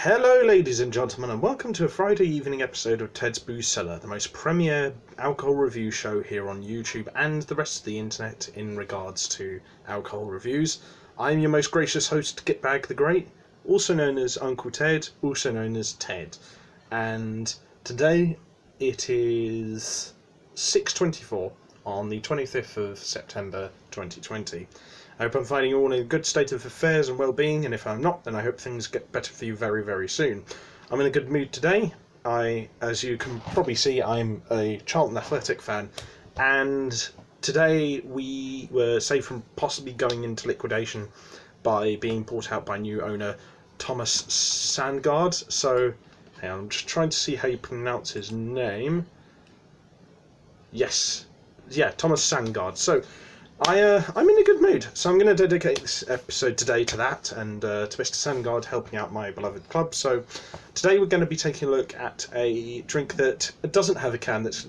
Hello ladies and gentlemen, and welcome to a Friday evening episode of Ted's Booze Cellar, the most premier alcohol review show here on YouTube and the rest of the internet in regards to alcohol reviews. I'm your most gracious host, Gitbag the Great, also known as Uncle Ted, also known as Ted. And today it is 6:24 on the 25th of September 2020. I hope I'm finding you all in a good state of affairs and well-being, and if I'm not, then I hope things get better for you very, very soon. I'm in a good mood today. As you can probably see, I'm a Charlton Athletic fan, and today we were saved from possibly going into liquidation by being bought out by new owner Thomas Sandgaard. So, hang on, I'm just trying to see how you pronounce his name. Yes, yeah, Thomas Sandgaard. So, I'm in a good mood, so I'm going to dedicate this episode today to that and to Mr. Sandgaard helping out my beloved club. So today we're going to be taking a look at a drink that doesn't have a can that's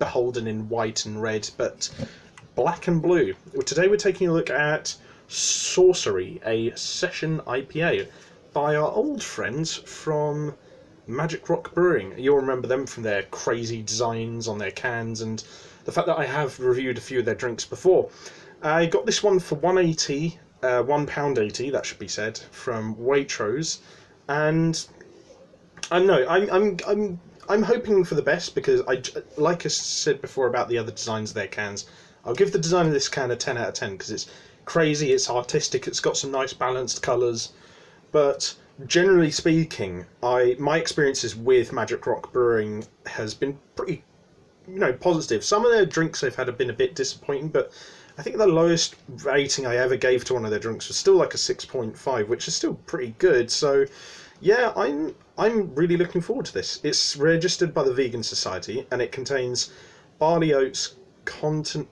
beholden in white and red, but black and blue. Today we're taking a look at Saucery, a Session IPA by our old friends from Magic Rock Brewing. You'll remember them from their crazy designs on their cans and the fact that I have reviewed a few of their drinks before. I got this one for £1.80, £1.80 that should be said, from Waitrose, and I'm hoping for the best because like I said before about the other designs of their cans, I'll give the design of this can a 10 out of 10 because it's crazy, it's artistic, it's got some nice balanced colours, but generally speaking, my experiences with Magic Rock Brewing has been pretty positive. Some of their drinks they've had have been a bit disappointing, but I think the lowest rating I ever gave to one of their drinks was still like a 6.5, which is still pretty good. So yeah, I'm really looking forward to this. It's registered by the Vegan Society and it contains barley oats, continent,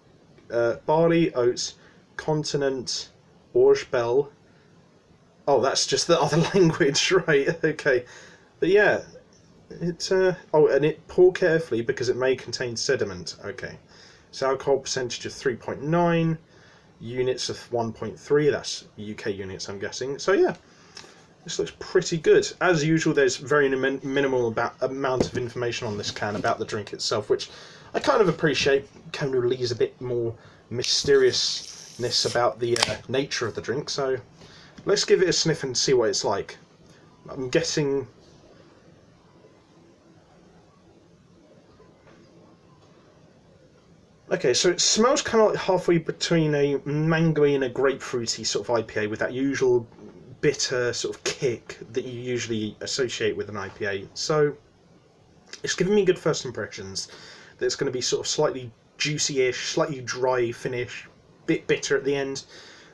orge bell. Oh, that's just the other language, right? Okay, but yeah. And it pour carefully because it may contain sediment. Okay, so alcohol percentage of 3.9, units of 1.3. That's UK units, I'm guessing. So yeah, this looks pretty good. As usual, there's very minimal amount of information on this can about the drink itself, which I kind of appreciate. Kind of leaves a bit more mysteriousness about the nature of the drink. So let's give it a sniff and see what it's like. I'm guessing. Okay, so it smells kind of like halfway between a mangoey and a grapefruity sort of IPA with that usual bitter sort of kick that you usually associate with an IPA. So it's giving me good first impressions that it's going to be sort of slightly juicy-ish, slightly dry finish, bit bitter at the end.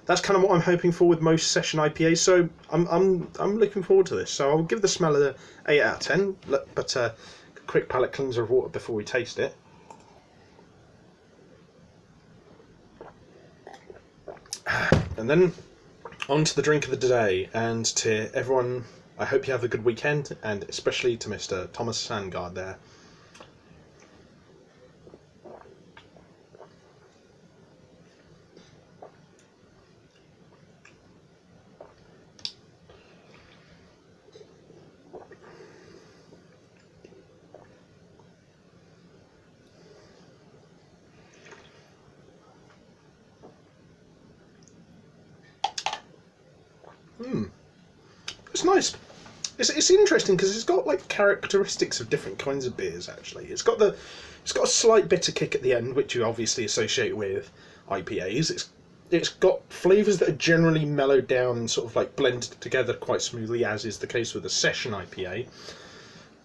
That's kind of what I'm hoping for with most Session IPAs, so I'm looking forward to this. So I'll give the smell an 8 out of 10, but a quick palate cleanser of water before we taste it. And then on to the drink of the day, and to everyone, I hope you have a good weekend, and especially to Mr. Thomas Sandgaard there. It's nice. It's interesting because it's got like characteristics of different kinds of beers. Actually, it's got a slight bitter kick at the end, which you obviously associate with IPAs. It's got flavours that are generally mellowed down and sort of like blended together quite smoothly, as is the case with a Session IPA.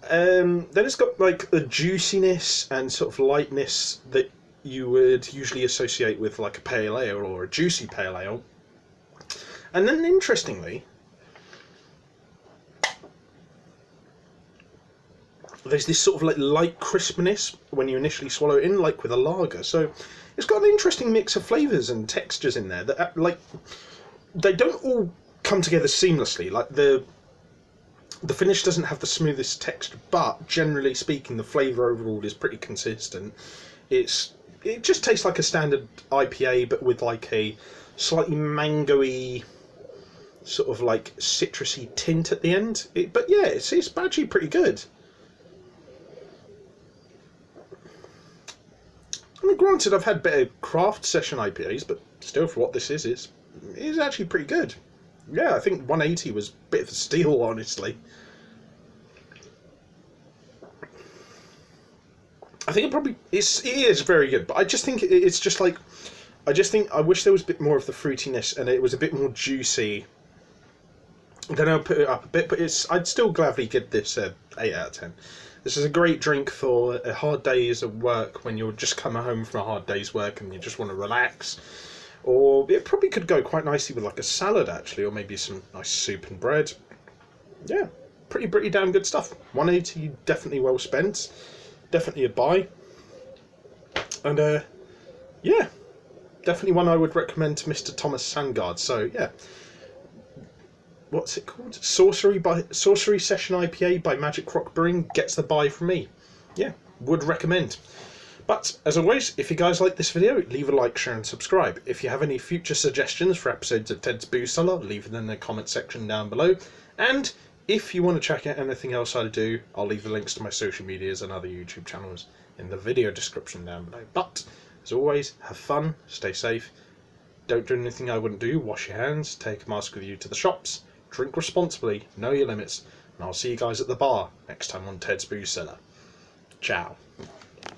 Then it's got like a juiciness and sort of lightness that you would usually associate with like a pale ale or a juicy pale ale. And then interestingly, there's this sort of like light crispness when you initially swallow it in, like with a lager. So it's got an interesting mix of flavours and textures in there that they don't all come together seamlessly. Like the finish doesn't have the smoothest texture, but generally speaking, the flavour overall is pretty consistent. It just tastes like a standard IPA, but with like a slightly mangoey sort of like citrusy tint at the end. But yeah, it's actually pretty good. I mean, granted, I've had better craft session IPAs, but still, for what this is actually pretty good. Yeah, I think 180 was a bit of a steal, honestly. I think it is very good, but I just think it's just like, I wish there was a bit more of the fruitiness and it was a bit more juicy. Then I'll put it up a bit, but I'd still gladly give this a 8 out of 10. This is a great drink for hard days of work when you're just coming home from a hard day's work and you just want to relax. Or it probably could go quite nicely with like a salad, actually, or maybe some nice soup and bread. Yeah, pretty damn good stuff. 180, definitely well spent. Definitely a buy. And yeah, definitely one I would recommend to Mr. Thomas Sandgaard. So yeah, what's it called? Saucery Session IPA by Magic Rock Brewing gets the buy from me. Yeah, would recommend. But as always, if you guys like this video, leave a like, share and subscribe. If you have any future suggestions for episodes of Ted's Booze Cellar, leave them in the comment section down below. And if you want to check out anything else I do, I'll leave the links to my social medias and other YouTube channels in the video description down below. But as always, have fun, stay safe, don't do anything I wouldn't do, wash your hands, take a mask with you to the shops, drink responsibly, know your limits, and I'll see you guys at the bar next time on Ted's Booze Cellar. Ciao.